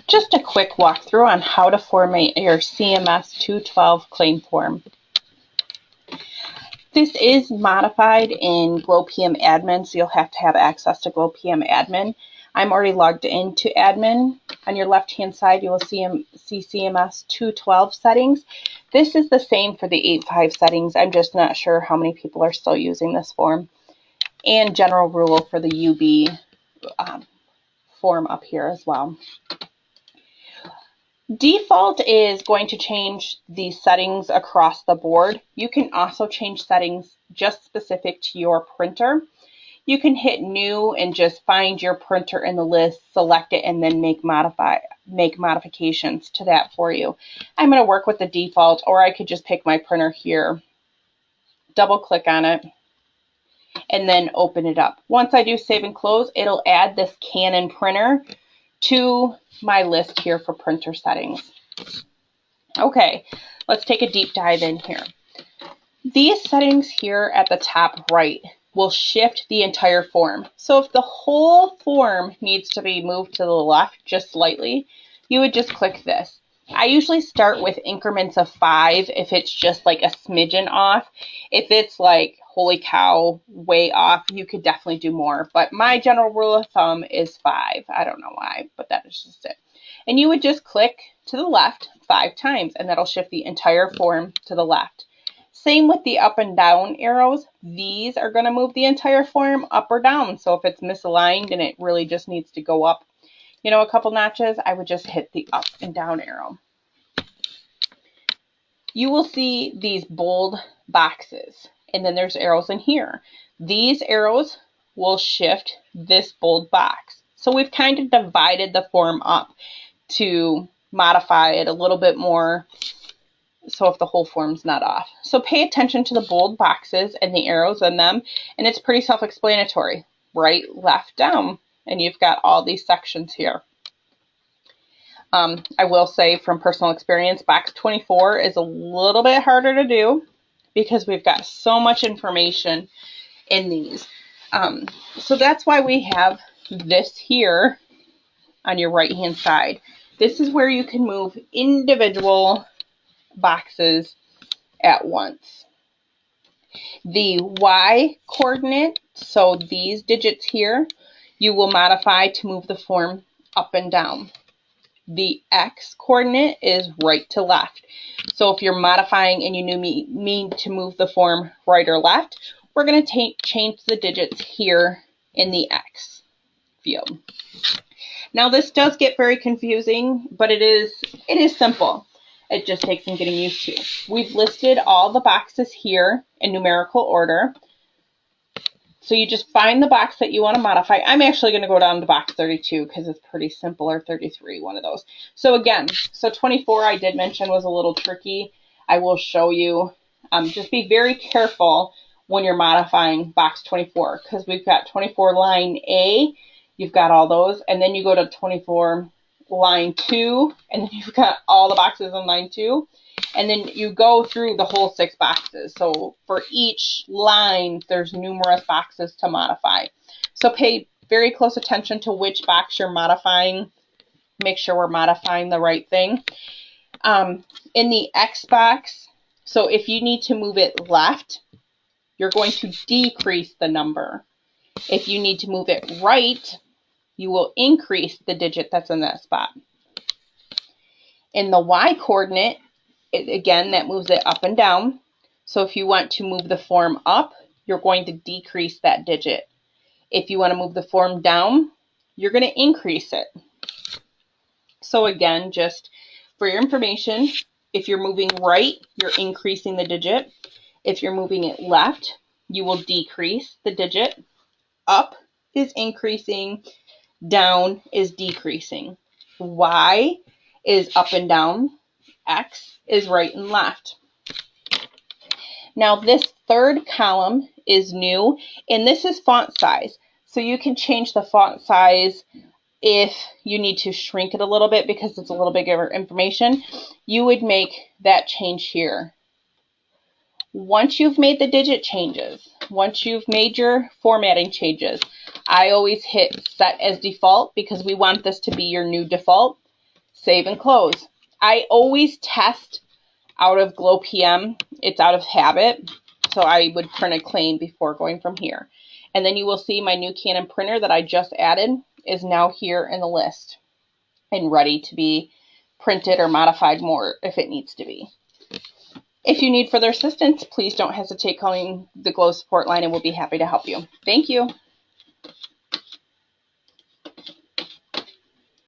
Just a quick walkthrough on how to format your CMS 212 claim form. This is modified in GlowPM admin, so you'll have to have access to GlowPM admin. I'm already logged into admin. On your left hand side you will see CMS 212 settings. This is the same for the 8.5 settings. I'm just not sure how many people are still using this form. And general rule for the UB form up here as well. Default is going to change the settings across the board. You can also change settings just specific to your printer. You can hit new and just find your printer in the list, select it, and then make modifications to that for you. I'm going to work with the default, or I could just pick my printer here, double click on it, and then open it up. Once I do save and close, it'll add this Canon printer to my list here for printer settings. Okay, let's take a deep dive in here. These settings here at the top right will shift the entire form. So if the whole form needs to be moved to the left just slightly, you would just click this. I usually start with increments of 5 if it's just like a smidgen off. If it's like, holy cow, way off, you could definitely do more. But my general rule of thumb is 5. I don't know why, but that is just it. And you would just click to the left 5 times, and that'll shift the entire form to the left. Same with the up and down arrows. These are going to move the entire form up or down. So if it's misaligned and it really just needs to go up, you know, a couple notches, I would just hit the up and down arrow. You will see these bold boxes, and then there's arrows in here. These arrows will shift this bold box. So we've kind of divided the form up to modify it a little bit more, so if the whole form's not off. So pay attention to the bold boxes and the arrows in them, and it's pretty self-explanatory. Right, left, down, and you've got all these sections here. I will say from personal experience, box 24 is a little bit harder to do because we've got so much information in these. So that's why we have this here on your right hand side. This is where you can move individual boxes at once. The Y coordinate, so these digits here, you will modify to move the form up and down. The X coordinate is right to left. So if you're modifying and you mean to move the form right or left, we're going to change the digits here in the X field. Now this does get very confusing, but it is simple. It just takes some getting used to. We've listed all the boxes here in numerical order. So you just find the box that you want to modify. I'm actually going to go down to box 32 because it's pretty simple, or 33, one of those. So again, so 24 I did mention was a little tricky. I will show you. Just be very careful when you're modifying box 24 because we've got 24 line A. You've got all those. And then you go to 24 line 2, and then you've got all the boxes on line 2, and then you go through the whole 6 boxes. So for each line there's numerous boxes to modify. So pay very close attention to which box you're modifying. Make sure we're modifying the right thing. In the X box, so if you need to move it left, you're going to decrease the number. If you need to move it right, you will increase the digit that's in that spot. In the Y coordinate, again, that moves it up and down. So if you want to move the form up, you're going to decrease that digit. If you want to move the form down, you're going to increase it. So again, just for your information, if you're moving right, you're increasing the digit. If you're moving it left, you will decrease the digit. Up is increasing. Down is decreasing. Y is up and down. X is right and left. Now this third column is new, and this is font size. So you can change the font size if you need to shrink it a little bit because it's a little bigger information. You would make that change here. Once you've made the digit changes, once you've made your formatting changes, I always hit set as default because we want this to be your new default. save and close. I always test out of Glow PM. It's out of habit, so I would print a claim before going from here. And then you will see my new Canon printer that I just added is now here in the list and ready to be printed or modified more if it needs to be. If you need further assistance, please don't hesitate calling the Glow support line and we'll be happy to help you. Thank you.